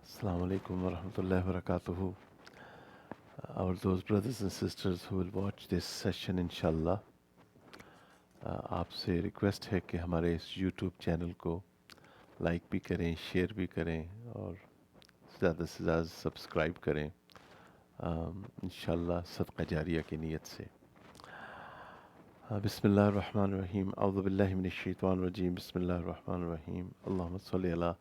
Assalamu alaikum wa rahmatullahi wa barakatuhu. Those brothers and sisters who will watch this session inshallah, آپ سے request ہے کہ ہمارے اس YouTube channel کو like بھی کریں، شیئر بھی کریں اور زیادہ سے زیادہ سبسکرائب کریں، انشاءاللہ صدقہ جاریہ کی نیت سے۔ بسم اللہ الرحمن الرحیم، اعوذ باللہ من الشیطان الرجیم، بسم اللہ الرحمن الرحیم، اللہم صلی علی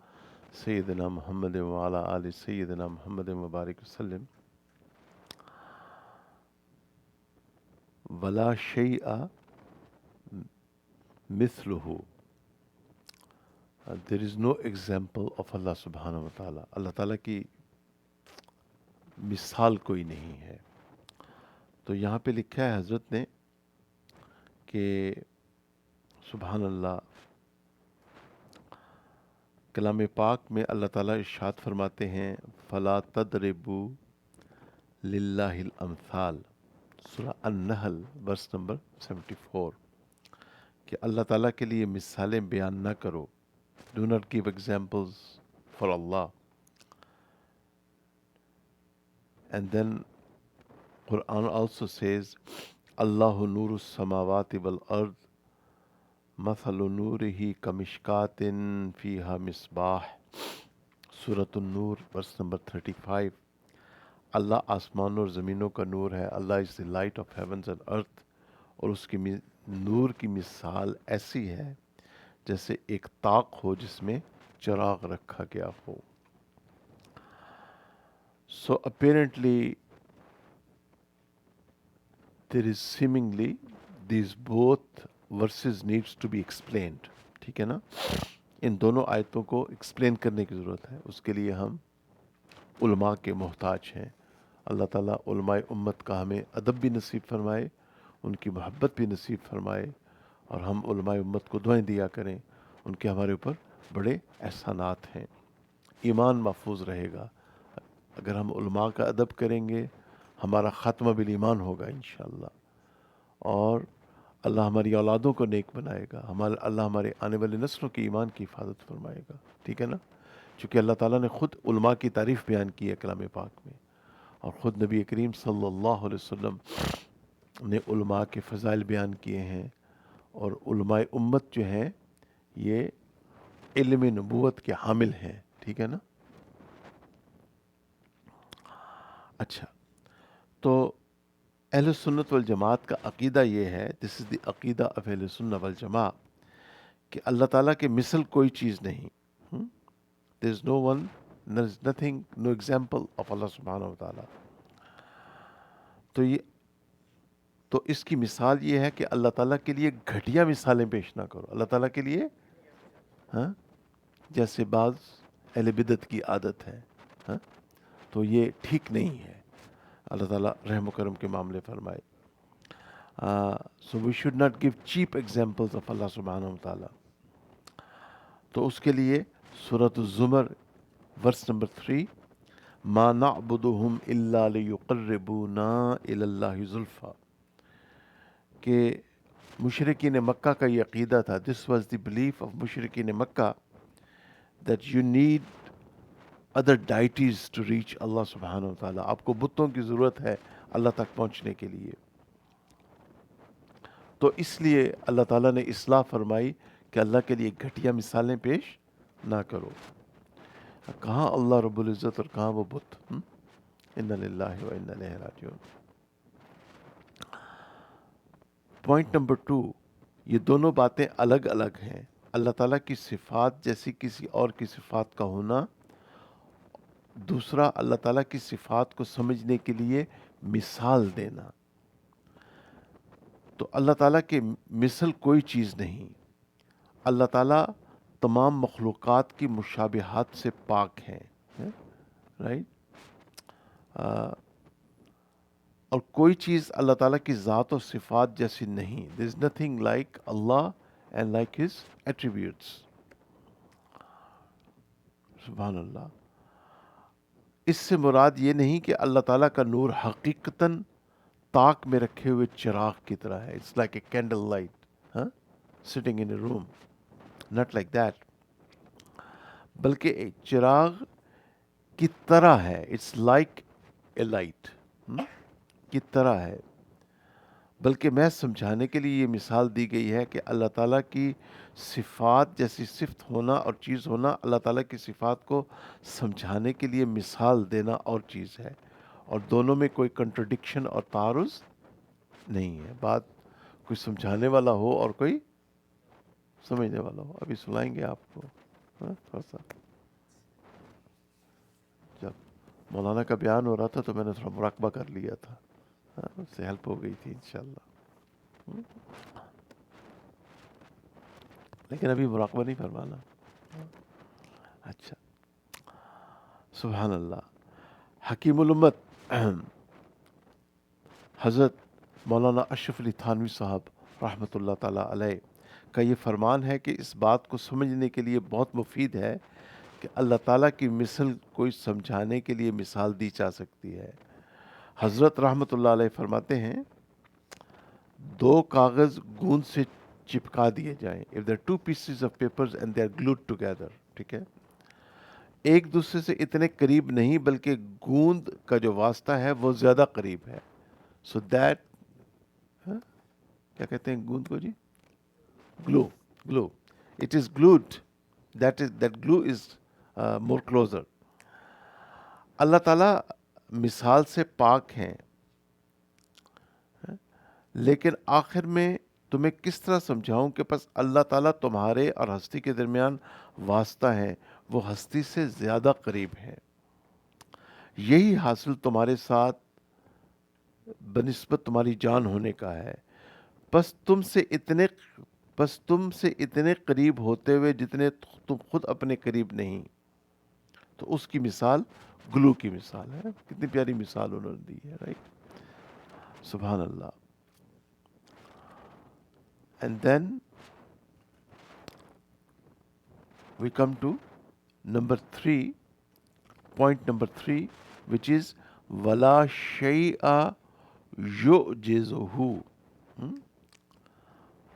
سیدنا محمد وعلی آل سیدنا محمد مبارک وسلم۔ ولا شیء مثلہ، there is no example of اللہ سبحانہ و تعالیٰ، اللہ تعالیٰ کی مثال کوئی نہیں ہے۔ تو یہاں پہ لکھا ہے حضرت نے کہ سبحان اللہ، کلام پاک میں اللہ تعالیٰ ارشاد فرماتے ہیں فَلَا تَضْرِبُوا لِلَّهِ الْأَمْثَالِ، سورہ النحل ورس نمبر 74، کہ اللہ تعالیٰ کے لیے مثالیں بیان نہ کرو، do not give examples for Allah. And then Quran also says Allahu nuru samawati wal ard mathalu nurihi kamishkatin fiha misbah، سورۃ النور ورس نمبر 35۔ اللہ آسمانوں اور زمینوں کا نور ہے، Allah is the light of heavens and earth, اور اس کی نور کی مثال ایسی ہے جیسے ایک طاق ہو جس میں چراغ رکھا گیا ہو۔ So apparently there is seemingly these both verses needs to be explained، ٹھیک ہے نا؟ ان دونوں آیتوں کو ایکسپلین کرنے کی ضرورت ہے، اس کے لیے ہم علماء کے محتاج ہیں۔ اللہ تعالیٰ علماء امت کا ہمیں ادب بھی نصیب فرمائے، ان کی محبت بھی نصیب فرمائے، اور ہم علماء امت کو دعائیں دیا کریں، ان کے ہمارے اوپر بڑے احسانات ہیں۔ ایمان محفوظ رہے گا اگر ہم علماء کا ادب کریں گے، ہمارا خاتمہ بالایمان ہوگا انشاءاللہ، اور اللہ ہماری اولادوں کو نیک بنائے گا، اللہ ہمارے آنے والے نسلوں کے ایمان کی حفاظت فرمائے گا، ٹھیک ہے نا؟ چونکہ اللہ تعالیٰ نے خود علماء کی تعریف بیان کی ہے کلام پاک میں، اور خود نبی کریم صلی اللہ علیہ وسلم نے علماء کے فضائل بیان کیے ہیں، اور علماء امت جو ہیں یہ علم نبوت کے حامل ہیں، ٹھیک ہے نا؟ اچھا، تو اہل سنت والجماعت کا عقیدہ یہ ہے، دس از دی عقیدہ آف اہل سنت والجماعت، کہ اللہ تعالیٰ کے مثل کوئی چیز نہیں، there is no one, there is nothing, no example of اللہ سبحانہ و تعالیٰ۔ تو اس کی مثال یہ ہے کہ اللہ تعالیٰ کے لیے گھٹیا مثالیں پیش نہ کرو، اللہ تعالیٰ کے لیے جیسے بعض اہل بدعت کی عادت ہے، تو یہ ٹھیک نہیں ہے۔ اللہ تعالیٰ رحم و کرم کے معاملے فرمائے۔ So we should not give cheap examples of اللہ سبحانہ و تعالیٰ۔ تو اس کے لیے سورۃ الزمر ورس نمبر 3، ما نعبدهم الا لیقربونا الی اللہ زلفیٰ، کہ مشرکین مکہ کا یہ عقیدہ تھا، this was the belief of مشرکین Mecca that you need other deities to reach اللہ سبحانہ و تعالیٰ، آپ کو بتوں کی ضرورت ہے اللہ تک پہنچنے کے لیے۔ تو اس لیے اللہ تعالیٰ نے اصلاح فرمائی کہ اللہ کے لیے گھٹیا مثالیں پیش نہ کرو۔ کہاں اللہ رب العزت اور کہاں وہ بت، انا للہ و انا الیہ راجعون۔ پوائنٹ نمبر 2، یہ دونوں باتیں الگ الگ ہیں، اللہ تعالیٰ کی صفات جیسی کسی اور کی صفات کا ہونا، دوسرا اللہ تعالیٰ کی صفات کو سمجھنے کے لیے مثال دینا۔ تو اللہ تعالیٰ کے مثل کوئی چیز نہیں، اللہ تعالیٰ تمام مخلوقات کی مشابہات سے پاک ہیں، رائٹ؟ اور کوئی چیز اللہ تعالیٰ کی ذات و صفات جیسی نہیں، there is nothing like Allah and like his attributes، سبحان اللہ۔ اس سے مراد یہ نہیں کہ اللہ تعالیٰ کا نور حقیقتاً طاق میں رکھے ہوئے چراغ کی طرح ہے، it's like a candle light sitting in a room, not like that, بلکہ ایک چراغ کی طرح ہے. It's like a light. کی طرح ہے. بلکہ میں سمجھانے کے لیے یہ مثال دی گئی ہے کہ اللہ تعالیٰ کی صفات جیسی صفت ہونا اور چیز ہونا، اللہ تعالیٰ کی صفات کو سمجھانے کے لیے مثال دینا اور چیز ہے، اور دونوں میں کوئی کنٹرڈکشن اور تعارض نہیں ہے. بات کوئی سمجھانے والا ہو اور کوئی سمجھنے والا ہو. ابھی سنائیں گے آپ کو تھوڑا سا. جب مولانا کا بیان ہو رہا تھا تو میں نے تھوڑا مراقبہ کر لیا تھا، اس سے ہیلپ ہو گئی تھی انشاءاللہ. لیکن ابھی مراقبہ نہیں فرمانا. اچھا، سبحان اللہ. حکیم الامت حضرت مولانا اشرف علی تھانوی صاحب رحمۃ اللہ تعالیٰ علیہ کا یہ فرمان ہے کہ اس بات کو سمجھنے کے لیے بہت مفید ہے کہ اللہ تعالیٰ کی مثل کوئی سمجھانے کے لیے مثال دی جا سکتی ہے. حضرت رحمۃ اللہ علیہ فرماتے ہیں، دو کاغذ گوند سے چپکا دیے جائیں. if there are two pieces of papers and they are glued together، ٹھیک ہے، ایک دوسرے سے اتنے قریب نہیں بلکہ گوند کا جو واسطہ ہے وہ زیادہ قریب ہے. سو دیٹ کیا کہتے ہیں گوند کو جی؟ Glue. Glue. It is glued. That glue is more closer. اللہ تعالیٰ مثال سے پاک ہیں، لیکن آخر میں تمہیں کس طرح سمجھاؤں کہ پس اللہ تعالیٰ تمہارے اور ہستی کے درمیان واسطہ ہے، وہ ہستی سے زیادہ قریب ہے. یہی حاصل تمہارے ساتھ بنسبت تمہاری جان ہونے کا ہے. پس تم سے اتنے قریب ہوتے ہوئے جتنے تم خود اپنے قریب نہیں. تو اس کی مثال گلو کی مثال ہے. کتنی پیاری مثال انہوں نے دی ہے، رائٹ؟ سبحان اللہ. And then we come to point number 3, which is وَلَا شَيْءَ يُعْجِزُهُ.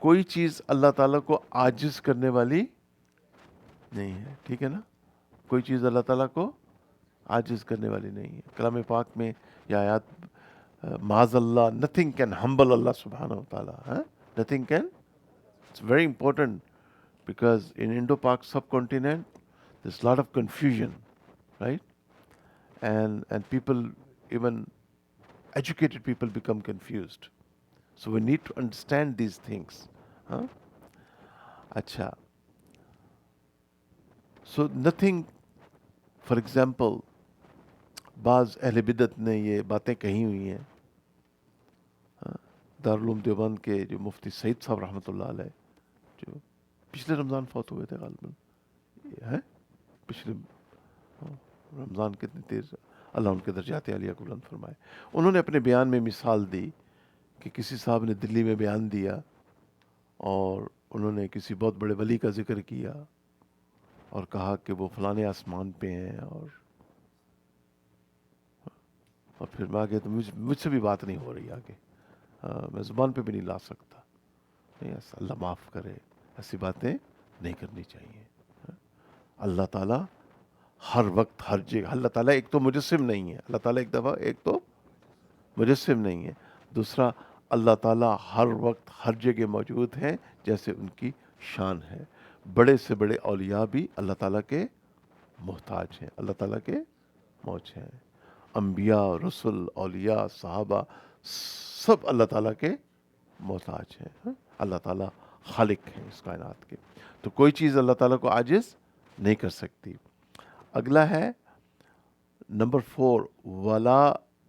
کوئی چیز اللہ تعالیٰ کو عاجز کرنے والی نہیں ہے. ٹھیک ہے نا؟ کوئی چیز اللہ تعالیٰ کو عاجز کرنے والی نہیں ہے. کلام پاک میں یہ آیات معاذ اللہ، nothing can humble اللہ سبحانہ و تعالیٰ. Nothing can. It's very important because in Indo-Pak subcontinent there's a lot of confusion, right? And people, even educated people, become confused. So we need to understand these things. Acha. So nothing, for example, بعض اہل بدعت نے یہ باتیں کہی ہوئی ہیں. دارالعلوم دیوبند کے جو مفتی سعید صاحب رحمۃ اللہ علیہ، جو پچھلے رمضان فوت ہوئے تھے غالباً، پچھلے رمضان، کتنی تیز، اللہ ان کے درجات عالیہ کو بلند فرمائے. انہوں نے اپنے بیان میں مثال دی کہ کسی صاحب نے دلی میں بیان دیا اور انہوں نے کسی بہت بڑے ولی کا ذکر کیا اور کہا کہ وہ فلانے آسمان پہ ہیں، اور پھر میں آگے تو مجھ سے بھی بات نہیں ہو رہی آگے، میں زبان پہ بھی نہیں لا سکتا. اللہ معاف کرے، ایسی باتیں نہیں کرنی چاہیے. اللہ تعالیٰ ہر وقت ہر جگہ، اللہ تعالیٰ ایک تو مجسم نہیں ہے، اللہ تعالیٰ ایک تو مجسم نہیں ہے. دوسرا، اللہ تعالیٰ ہر وقت ہر جگہ موجود ہیں جیسے ان کی شان ہے. بڑے سے بڑے اولیاء بھی اللہ تعالیٰ کے محتاج ہیں، اللہ تعالیٰ کے محتاج ہیں. انبیاء، رسل، اولیاء، صحابہ سب اللہ تعالیٰ کے محتاج ہیں. اللہ تعالیٰ خالق ہیں اس کائنات کے. تو کوئی چیز اللہ تعالیٰ کو عاجز نہیں کر سکتی. اگلا ہے نمبر 4،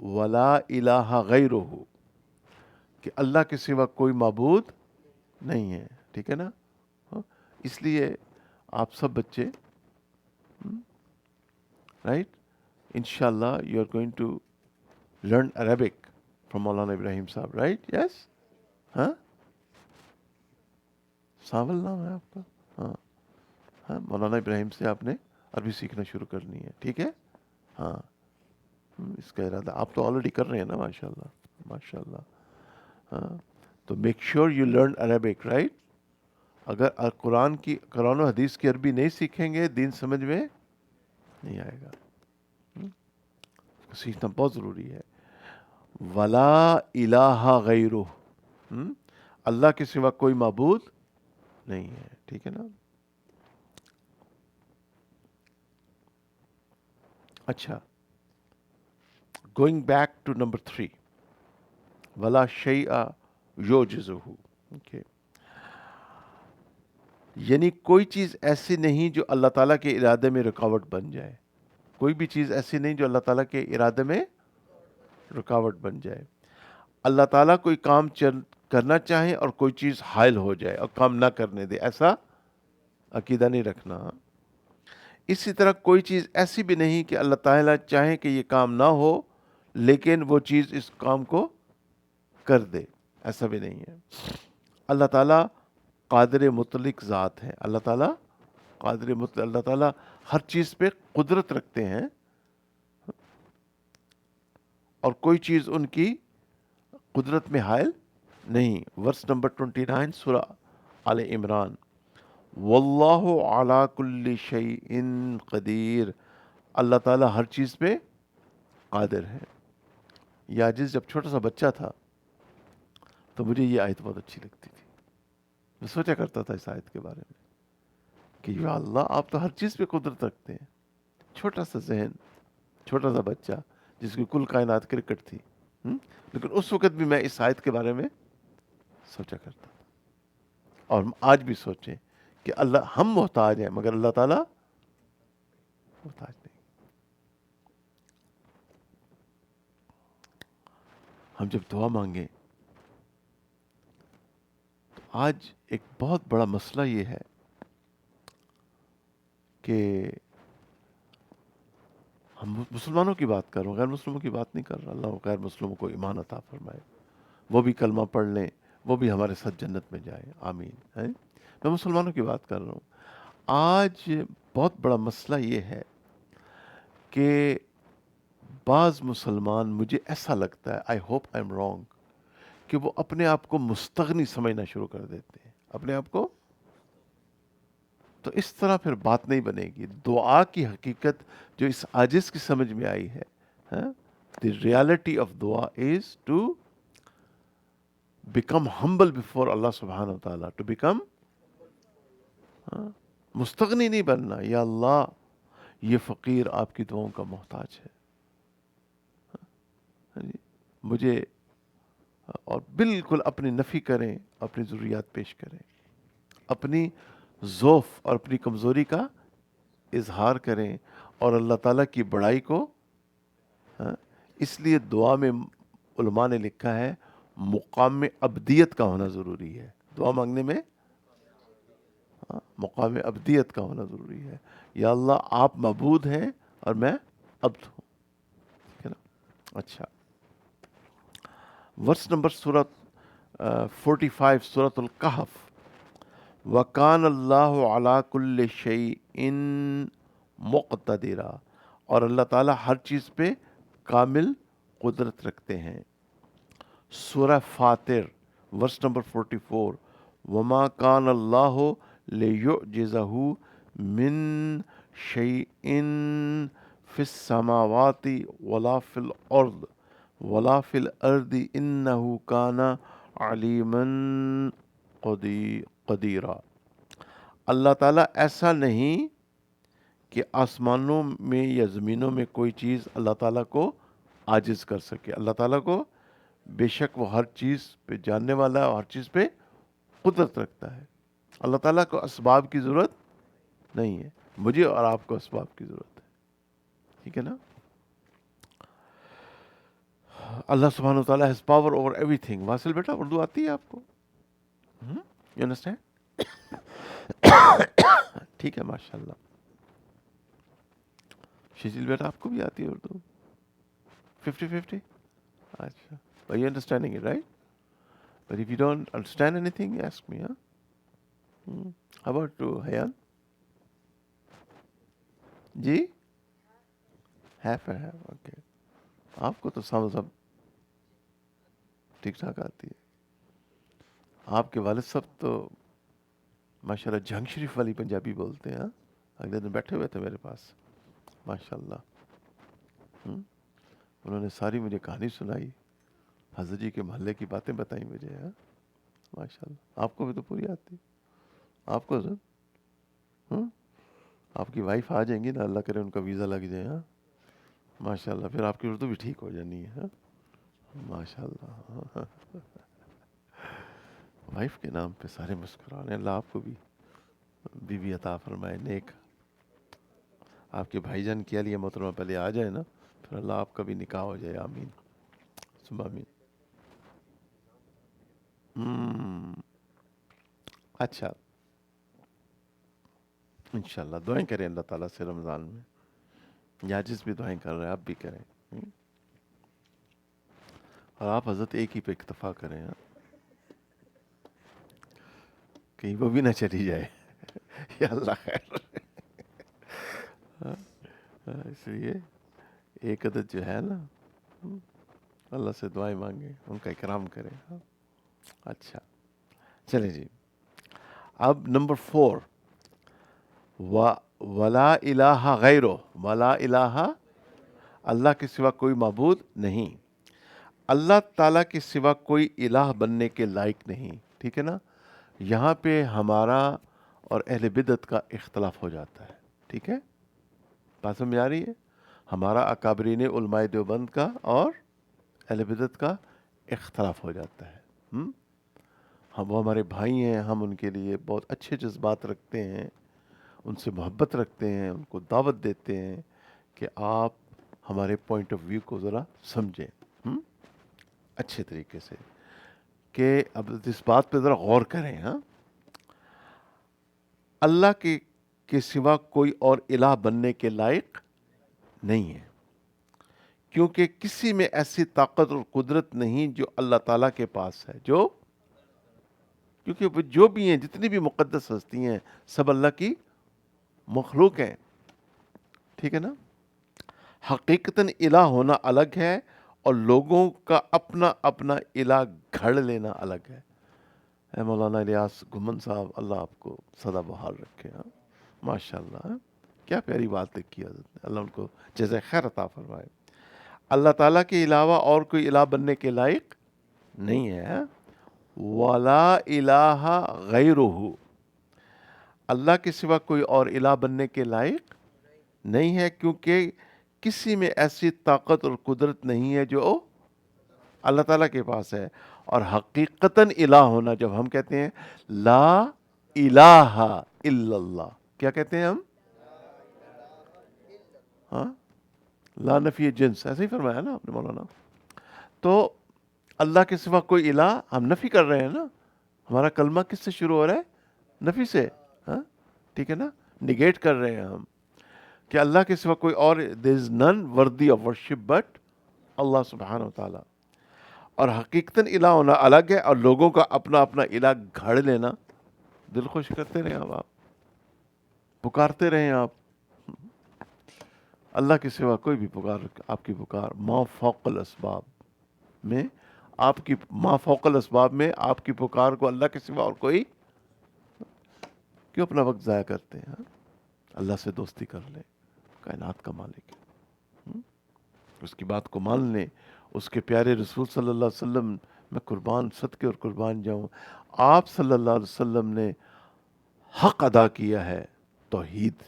ولا الہ غیرہ، کہ اللہ کے سوا کوئی معبود نہیں ہے. ٹھیک ہے نا؟ اس لیے آپ سب بچے، رائٹ، انشاءاللہ you are going to learn Arabic from Maulana Ibrahim صاحب، رائٹ؟ یس. ساول نام ہے آپ کا؟ مولانا ابراہیم سے آپ نے عربی سیکھنا شروع کرنی ہے. ٹھیک ہے؟ اس کا ارادہ آپ تو آلریڈی کر رہے ہیں نا، ماشاءاللہ ماشاءاللہ. تو make sure you learn Arabic, right? اگر قرآن و حدیث کی عربی نہیں سیکھیں گے، دین سمجھ میں نہیں آئے گا. سیکھنا بہت ضروری ہے. ولا الہ غیرہ، اللہ کے سوا کوئی معبود نہیں ہے. ٹھیک ہے نا. اچھا، گوئنگ بیک ٹو نمبر 3، ولا شیء یعجزہ. اوکے، یعنی کوئی چیز ایسی نہیں جو اللہ تعالیٰ کے ارادے میں رکاوٹ بن جائے. کوئی بھی چیز ایسی نہیں جو اللہ تعالیٰ کے ارادے میں رکاوٹ بن جائے. اللہ تعالیٰ کوئی کام کرنا چاہے اور کوئی چیز حائل ہو جائے اور کام نہ کرنے دے، ایسا عقیدہ نہیں رکھنا. اسی طرح کوئی چیز ایسی بھی نہیں کہ اللہ تعالیٰ چاہیں کہ یہ کام نہ ہو لیکن وہ چیز اس کام کو کر دے، ایسا بھی نہیں ہے. اللہ تعالیٰ قادر مطلق ذات ہے. اللہ تعالیٰ قادر مطلق، اللہ تعالیٰ ہر چیز پہ قدرت رکھتے ہیں اور کوئی چیز ان کی قدرت میں حائل نہیں. ورس نمبر 29 سورہ آل عمران، واللہ علی کل شیء قدیر. اللہ تعالیٰ ہر چیز پہ قادر ہے. یہ عاجز جب چھوٹا سا بچہ تھا تو مجھے یہ آیت بہت اچھی لگتی تھی. میں سوچا کرتا تھا اس آیت کے بارے میں کہ یا اللہ، آپ تو ہر چیز پہ قدرت رکھتے ہیں. چھوٹا سا ذہن، چھوٹا سا بچہ جس کی کل کائنات کرکٹ تھی، لیکن اس وقت بھی میں اس آیت کے بارے میں سوچا کرتا تھا. اور آج بھی سوچیں کہ اللہ، ہم محتاج ہیں مگر اللہ تعالیٰ محتاج نہیں. ہم جب دعا مانگیں تو آج ایک بہت بڑا مسئلہ یہ ہے کہ ہم مسلمانوں کی بات کر رہا ہوں، غیر مسلموں کی بات نہیں کر رہا. اللہ غیر مسلموں کو ایمان عطا فرمائے، وہ بھی کلمہ پڑھ لیں، وہ بھی ہمارے ساتھ جنت میں جائیں، آمین. میں مسلمانوں کی بات کر رہا ہوں. آج بہت بڑا مسئلہ یہ ہے کہ بعض مسلمان، مجھے ایسا لگتا ہے، I hope I am wrong, کہ وہ اپنے آپ کو مستغنی سمجھنا شروع کر دیتے ہیں اپنے آپ کو. تو اس طرح پھر بات نہیں بنے گی. دعا کی حقیقت جو اس عاجز کی سمجھ میں آئی ہے، دی ریالٹی آف دعا از ٹو بیکم ہمبل بفور اللہ سبحانہ و تعالیٰ، ٹو بیکم، مستغنی نہیں بننا. یا اللہ، یہ فقیر آپ کی دعاؤں کا محتاج ہے، مجھے، اور بالکل اپنی نفی کریں، اپنی ضروریات پیش کریں، اپنی ضعف اور اپنی کمزوری کا اظہار کریں اور اللہ تعالیٰ کی بڑائی کو. اس لیے دعا میں علماء نے لکھا ہے مقام میں ابدیت کا ہونا ضروری ہے. دعا مانگنے میں مقام ابدیت کا ہونا ضروری ہے. یا اللہ، آپ معبود ہیں اور میں عبد ہوں. ٹھیک ہے نا. اچھا، ورس نمبر سورت 45 سورت الکہف، وَكَانَ اللَّهُ عَلَى كُلِّ شَيْءٍ مُقْتَدِرًا. اور اللہ تعالیٰ ہر چیز پہ کامل قدرت رکھتے ہیں. سورہ فاطر، ورس نمبر 44، وَمَا كَانَ اللَّهُ لِيُعْجِزَهُ مِن شَيْءٍ فِي السَّمَاوَاتِ وَلَا فِي الْأَرْضِ وَلَا فِي الْأَرْضِ إِنَّهُ كَانَ عَلِيمًا قدیرہ. اللہ تعالیٰ ایسا نہیں کہ آسمانوں میں یا زمینوں میں کوئی چیز اللہ تعالیٰ کو عاجز کر سکے. اللہ تعالیٰ کو بے شک وہ ہر چیز پہ جاننے والا ہے اور ہر چیز پہ قدرت رکھتا ہے. اللہ تعالیٰ کو اسباب کی ضرورت نہیں ہے، مجھے اور آپ کو اسباب کی ضرورت ہے. ٹھیک ہے نا. اللہ سبحانہ و تعالیٰ has power over every thing. واصل بیٹا، اردو آتی ہے آپ کو؟ You understand? ٹھیک ہے، ماشاء اللہ. شجیل بیٹا، آپ کو بھی آتی ہے اردو؟ 50-50. اچھا، but you understanding it, right? But if you don't understand anything, ask me, huh? How about Hayan? G, half and half, okay. آپ کو تو سب ٹھیک ٹھاک آتی ہے. آپ کے والد صاحب تو ماشاءاللہ جھنگ شریف والی پنجابی بولتے ہیں. اگلے دن بیٹھے ہوئے تھے میرے پاس، ماشاء اللہ. انہوں نے ساری مجھے کہانی سنائی، حضرت جی کے محلے کی باتیں بتائیں مجھے. ماشاء اللہ، آپ کو بھی تو پوری آتی. آپ کو حضرت آپ کی وائف آ جائیں گی نا، اللہ کرے ان کا ویزا لگ جائے. ماشاء اللہ، پھر آپ کی اردو بھی ٹھیک ہو جانی ہے. ماشاء اللہ. وائف کے نام پہ سارے مسکرانے. اللہ آپ کو بھی بیوی عطا فرمائے نیک. آپ کے بھائی جان کیا لیے محترمہ پہلے آ جائے نا، پھر اللہ آپ کا بھی نکاح ہو جائے. آمین ثم آمین. اچھا، انشاءاللہ دعائیں کریں اللہ تعالیٰ سے رمضان میں. یاجز بھی دعائیں کر رہے ہیں، آپ بھی کریں. اور آپ حضرت ایک ہی پہ اکتفا کریں، کہیں وہ بھی نہ چلی جائے. یا اللہ خیر. اس لیے ایک عدد جو ہے نا، اللہ سے دعائیں مانگیں، ان کا اکرام کریں. اچھا چلیں جی. اب نمبر 4، ولا الہ غیرہ. ولا الہ، اللہ کے سوا کوئی معبود نہیں. اللہ تعالیٰ کے سوا کوئی الہ بننے کے لائق نہیں. ٹھیک ہے نا. یہاں پہ ہمارا اور اہل بدعت کا اختلاف ہو جاتا ہے. ٹھیک ہے، بات سمجھ آ رہی ہے؟ ہمارا اکابرین علماء دیوبند کا اور اہل بدعت کا اختلاف ہو جاتا ہے. وہ ہمارے بھائی ہیں، ہم ان کے لیے بہت اچھے جذبات رکھتے ہیں، ان سے محبت رکھتے ہیں، ان کو دعوت دیتے ہیں کہ آپ ہمارے پوائنٹ آف ویو کو ذرا سمجھیں اچھے طریقے سے. کہ اب اس بات پہ ذرا غور کریں. اللہ کے سوا کوئی اور الہ بننے کے لائق نہیں ہے، کیونکہ کسی میں ایسی طاقت اور قدرت نہیں جو اللہ تعالیٰ کے پاس ہے. کیونکہ وہ جو بھی ہیں، جتنی بھی مقدس ہستی ہیں، سب اللہ کی مخلوق ہیں. ٹھیک ہے نا. حقیقتاً الہ ہونا الگ ہے اور لوگوں کا اپنا اپنا الہ گھڑ لینا الگ ہے. اے مولانا الیاس گھمن صاحب، اللہ آپ کو سدا بحال رکھے. ماشاء اللہ، کیا پیاری بات لکھی حضرت نے. اللہ ان کو جزائے خیر عطا فرمائے. اللہ تعالیٰ کے علاوہ اور کوئی الہ بننے کے لائق نہیں ہے. ولا الہ غیرہ، اللہ کے سوا کوئی اور الہ بننے کے لائق نہیں ہے، کیونکہ کسی میں ایسی طاقت اور قدرت نہیں ہے جو اللہ تعالیٰ کے پاس ہے. اور حقیقتاً الہ ہونا، جب ہم کہتے ہیں لا الہ الا اللہ، کیا کہتے ہیں ہم؟ لا نفی جنس، ایسے ہی فرمایا نا آپ نے مولانا. تو اللہ کے سوا کوئی الہ، ہم نفی کر رہے ہیں نا. ہمارا کلمہ کس سے شروع ہو رہا ہے؟ نفی سے. ٹھیک ہے نا. نگیٹ کر رہے ہیں ہم کہ اللہ کے سوا کوئی اور there is none worthy of worship but اللہ سبحانہ وتعالی. اور حقیقتاً الہ ہونا الگ ہے اور لوگوں کا اپنا اپنا الہ گھڑ لینا. دل خوش کرتے رہیں اب آپ، پکارتے رہیں آپ. اللہ کے سوا کوئی بھی پکار، آپ کی پکار ما فوق الاسباب میں، آپ کی ما فوق الاسباب میں آپ کی پکار کو اللہ کے سوا اور کوئی کیوں اپنا وقت ضائع کرتے ہیں؟ اللہ سے دوستی کر لیں، کائنات کا مالک ہے. اس کی بات کو مان لیں. اس کے پیارے رسول صلی اللہ علیہ وسلم، میں قربان صدقے اور قربان جاؤں، آپ صلی اللہ علیہ وسلم نے حق ادا کیا ہے توحید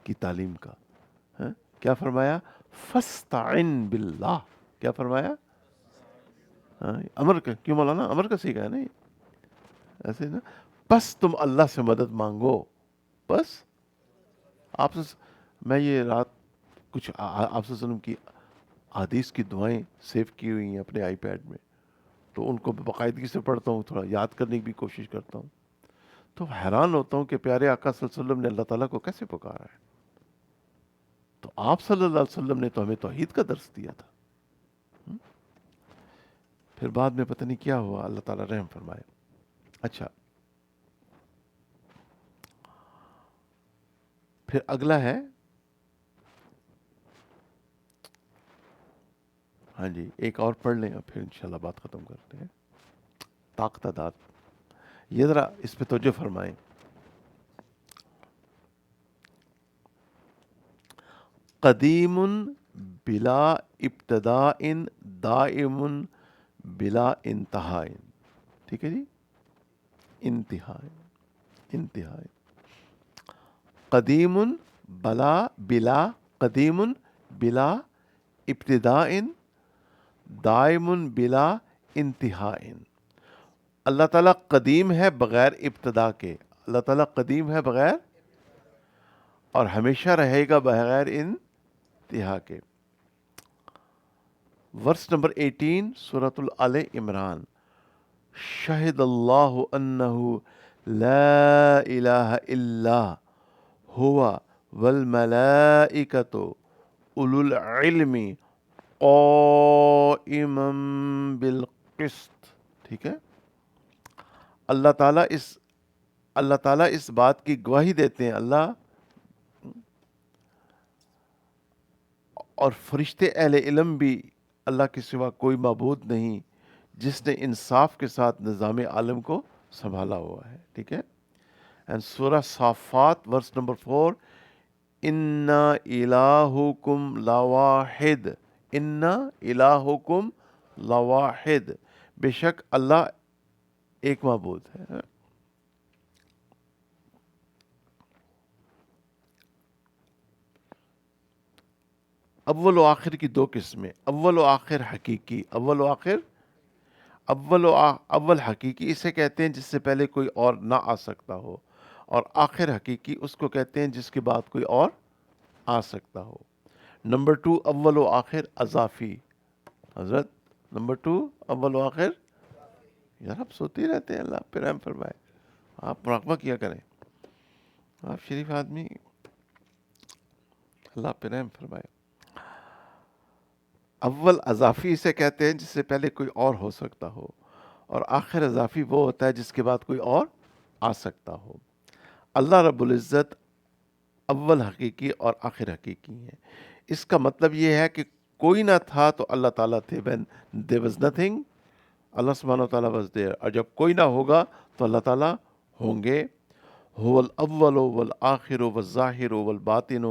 کی تعلیم کا. کیا فرمایا؟ فاستعن باللہ. کیا فرمایا؟ امر کا کیوں مولانا؟ امر کا سیکھا ہے نا ایسے نا. بس تم اللہ سے مدد مانگو. بس آپ سے میں یہ رات کچھ آپ صلی اللہ علیہ وسلم کی حدیث کی دعائیں سیو کی ہوئی ہیں اپنے آئی پیڈ میں، تو ان کو باقاعدگی سے پڑھتا ہوں، تھوڑا یاد کرنے کی بھی کوشش کرتا ہوں. تو حیران ہوتا ہوں کہ پیارے آقا صلی اللہ علیہ وسلم نے اللہ تعالیٰ کو کیسے پکارا ہے. تو آپ صلی اللہ علیہ وسلم نے تو ہمیں توحید کا درس دیا تھا. پھر بعد میں پتہ نہیں کیا ہوا، اللہ تعالیٰ رحم فرمائے. اچھا، پھر اگلا ہے، ہاں جی ایک اور پڑھ لیں اور پھر انشاءاللہ بات ختم کرتے ہیں. طاقت. یہ ذرا اس پہ توجہ فرمائیں. قدیم بلا ابتداء دائم بلا انتہا. ٹھیک ہے جی. انتہا انتہا. قدیم قدیم بلا ابتداء دائم بلا انتہا. اللہ تعالیٰ قدیم ہے بغیر ابتدا کے. اللہ تعالیٰ قدیم ہے بغیر اور ہمیشہ رہے گا بغیر انتہا کے. ورس نمبر 18 سورۃ آل عمران. شہد اللہ انہ لا الہ الا ہوا والملائکۃ اولو العلم قائما بالقسط. ٹھیک ہے. اللہ تعالیٰ اس بات کی گواہی دیتے ہیں اللہ اور فرشتے اہل علم بھی اللہ کے سوا کوئی معبود نہیں جس نے انصاف کے ساتھ نظام عالم کو سنبھالا ہوا ہے. ٹھیک ہے. اینڈ سورہ صافات ورس نمبر 4. انا الہکم لواحد. انا الہکم لواحد. بے شک اللہ ایک معبود ہے. اول و آخر کی دو قسمیں. اول و آخر حقیقی. اول حقیقی اسے کہتے ہیں جس سے پہلے کوئی اور نہ آ سکتا ہو, اور آخر حقیقی اس کو کہتے ہیں جس کے بعد کوئی اور آ سکتا ہو. نمبر 2 اول و آخر اضافی. حضرت نمبر 2 اول و آخر. یار آپ سوتے ہی رہتے ہیں, اللہ پہ رحم فرمائے. آپ مراقبہ کیا کریں, آپ شریف آدمی, اللہ پہ رحم فرمائے. اول اضافی اسے کہتے ہیں جس سے پہلے کوئی اور ہو سکتا ہو, اور آخر اضافی وہ ہوتا ہے جس کے بعد کوئی اور آ سکتا ہو. اللہ رب العزت اول حقیقی اور آخر حقیقی ہیں. اس کا مطلب یہ ہے کہ کوئی نہ تھا تو اللہ تعالیٰ تھے. when there was nothing اللہ سبحانہ و تعالیٰ was there, اور جب کوئی نہ ہوگا تو اللہ تعالیٰ ہوں گے. هو الاول والآخر والظاہر والباطن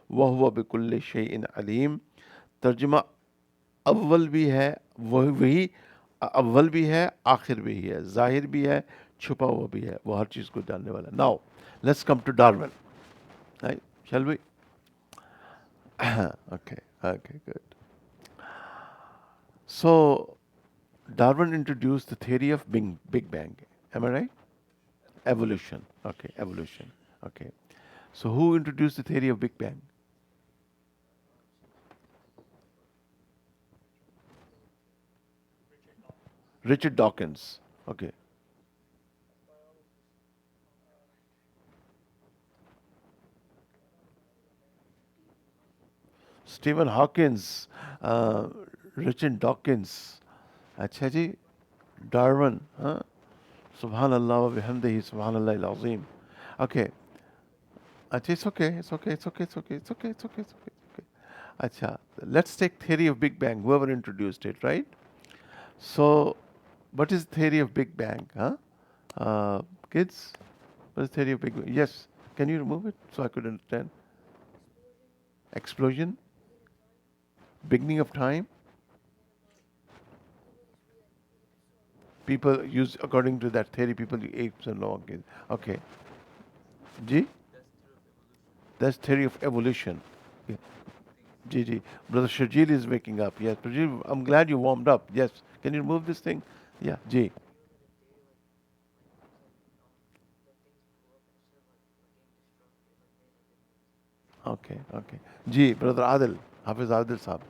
وهو بكل شيء علیم. ترجمہ اول بھی ہے, وہی اول بھی ہے, آخر بھی ہے, ظاہر بھی ہے, چھپا ہوا بھی ہے, وہ ہر چیز کو جاننے والا. Now let's come to Darwin. Shall we? Okay, good. So, Darwin introduced the theory of Big Bang. Am I right? Evolution. Okay, evolution. Okay. So, who introduced the theory of Big Bang? Richard Dawkins. Okay. Stephen Hawkins, Richard Dawkins. اچھا جی, Darwin. ہاں, سبحان اللہ و بحمدہ سبحان اللہ العظیم. Okay. اچھا, it's okay. اچھا, let's take theory of Big Bang, whoever introduced it, right? So, what is theory of Big Bang? Kids, what is theory of Big Bang? Yes, can you remove it so I could understand? Explosion, beginning of time. People use, according to that theory, people use apes and all. Okay. Ji? That's theory of evolution. Yeah. Ji. Brother Shajil is waking up. Yes, Shajil, I'm glad you warmed up. Yes. Can you remove this thing? Yeah, Ji. Okay. Ji, Brother Adil, Hafiz Adil Saab.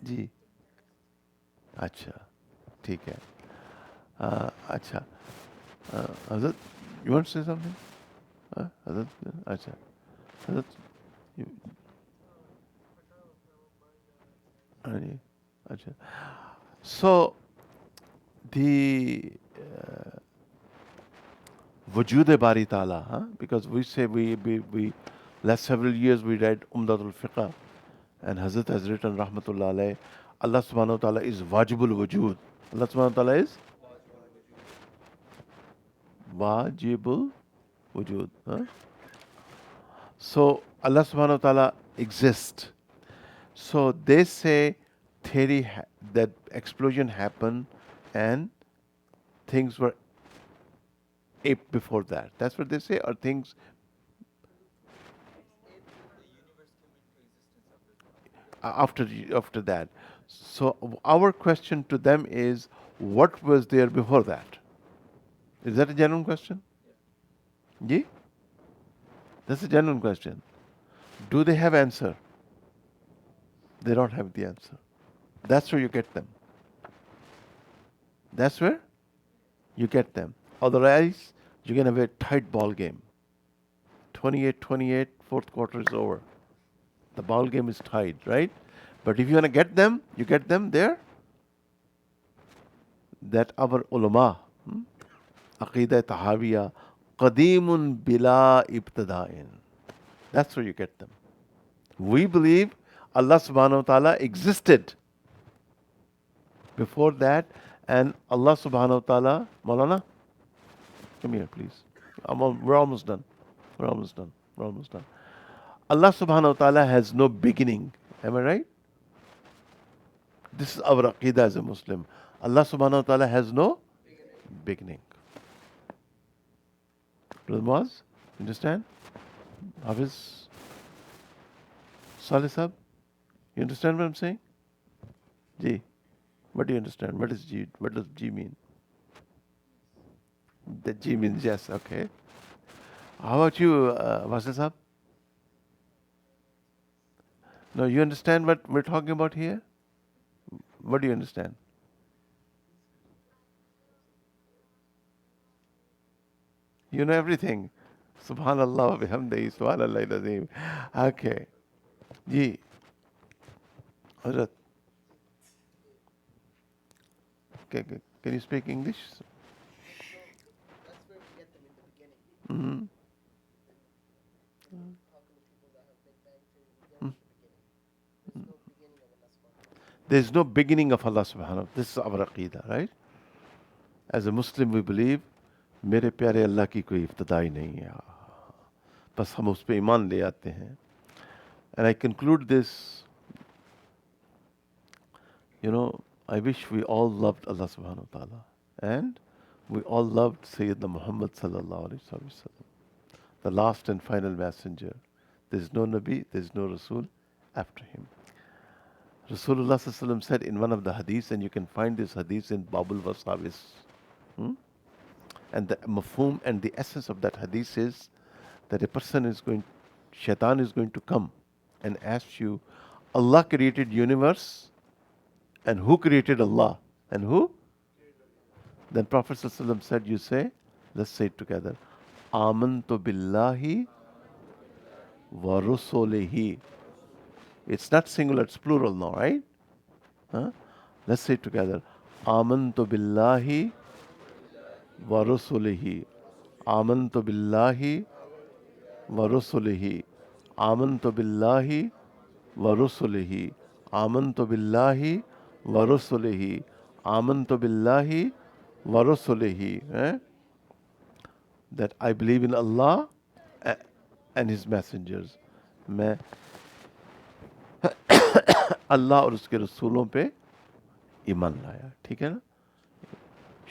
Ji. اچھا, ٹھیک ہے. اچھا, حضرت, you want to say something? حضرت, اچھا, حضرت, اچھا. So, the وجود باری تعالیٰ, because we say we last several years we read Umdatul Fiqh, and Hazrat has written Rahmatullah alayh, Allah subhanahu wa ta'ala is wajibul wujud. Allah subhanahu wa ta'ala is wajibul wujud. So Allah subhanahu wa ta'ala exists. So they say that explosion happened and things were ape before that. That's what they say, or things after that. So our question to them is, what was there before that? Is that a genuine question? Yeah, that's a genuine question. Do they have answer? They don't have the answer. That's where you get them. That's where you get them. Otherwise, you're going to have a tight ball game. 28-28, fourth quarter is over. The ball game is tied, right? But if you want to get them, you get them there. That our ulama, Aqidah Tahawiya, Qadimun bila ibtida'in. That's where you get them. We believe Allah subhanahu wa ta'ala existed before that, and Allah subhanahu wa ta'ala, Maulana, come here please. We're almost done. We're almost done. We're almost done. Allah subhanahu wa ta'ala has no beginning. Am I right? This is our aqidah as a Muslim. Allah subhanahu wa ta'ala has no beginning. Brother Muaz, understand? Hafiz Salih Sahab, you understand what I'm saying? Ji, what do you understand? What does G mean? That G means yes, okay. How about you, Wasil Sahab? No, you understand what we're talking about here? What do you understand? You know everything. Subhanallah wa bihamdihi, subhanallah al-azim. Okay. Ji, Hazrat, can you speak English? That's where we get them in the beginning. Mm-hmm. How come the people that have Big Bang Theory, we get in the beginning? There's no beginning of Allah subhanahu wa ta'ala. There's no beginning of Allah subhanahu. This is our aqidah, right? As a Muslim, we believe, میرے پیارے اللہ کی کوئی ابتدائی نہیں ہے بس ہم اس پہ ایمان لے آتے ہیں. And I conclude this, I wish we all loved Allah subhanahu wa ta'ala, and we all loved Sayyidina Muhammad sallallahu alayhi wa sallam, the last and final messenger. There's no Nabi, there's no Rasul after him. Rasulullah sallallahu alayhi wa sallam said in one of the hadiths, and you can find this hadith in Babul Wasawis, and the mafhum and the essence of that hadith is that shaitan is going to come and ask you, Allah created universe, and who created Allah? And who? Then Prophet ﷺ said, you say, let's say it together, Amantu billahi wa rusulihi. It's not singular, it's plural now, right? Let's say it together. Amantu billahi wa rusulihi. Amantu billahi wa rusulihi. Amantu billahi wa rusulihi. Amantu billahi wa rusulihi. Amantu billahi wa rusulihi. That I believe in Allah and His messengers. میں اللہ اور اس کے رسولوں پہ ایمان لایا. ٹھیک ہے نا؟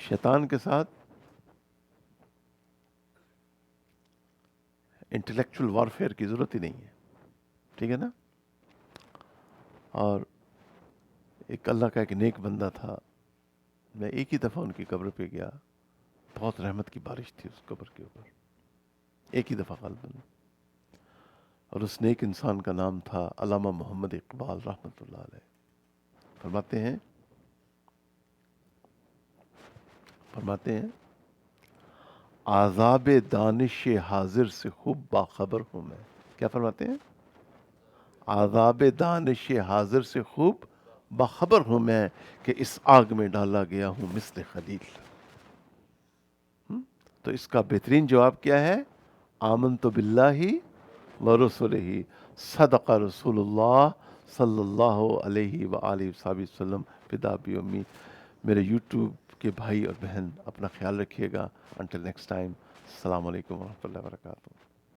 شیطان کے ساتھ انٹلیکچوئل وارفیئر کی ضرورت ہی نہیں ہے. ٹھیک ہے نا؟ اور اللہ کا ایک نیک بندہ تھا. میں ایک ہی دفعہ ان کی قبر پہ گیا. بہت رحمت کی بارش تھی اس قبر کے اوپر. ایک ہی دفعہ غالباً. اور اس نیک انسان کا نام تھا علامہ محمد اقبال رحمۃ اللہ علیہ. فرماتے ہیں عذاب دانش حاضر سے خوب باخبر ہوں میں. کیا فرماتے ہیں؟ عذاب دانش حاضر سے خوب باخبر ہوں میں کہ اس آگ میں ڈالا گیا ہوں مثل خلیل. تو اس کا بہترین جواب کیا ہے؟ آمنت باللہ ورسولہ. صدق رسول اللہ صلی اللہ علیہ وآلہ وسلم. فدا بی امی. میرے یوٹیوب کے بھائی اور بہن اپنا خیال رکھیے گا. Until next time. السلام علیکم ورحمۃ اللہ وبرکاتہ.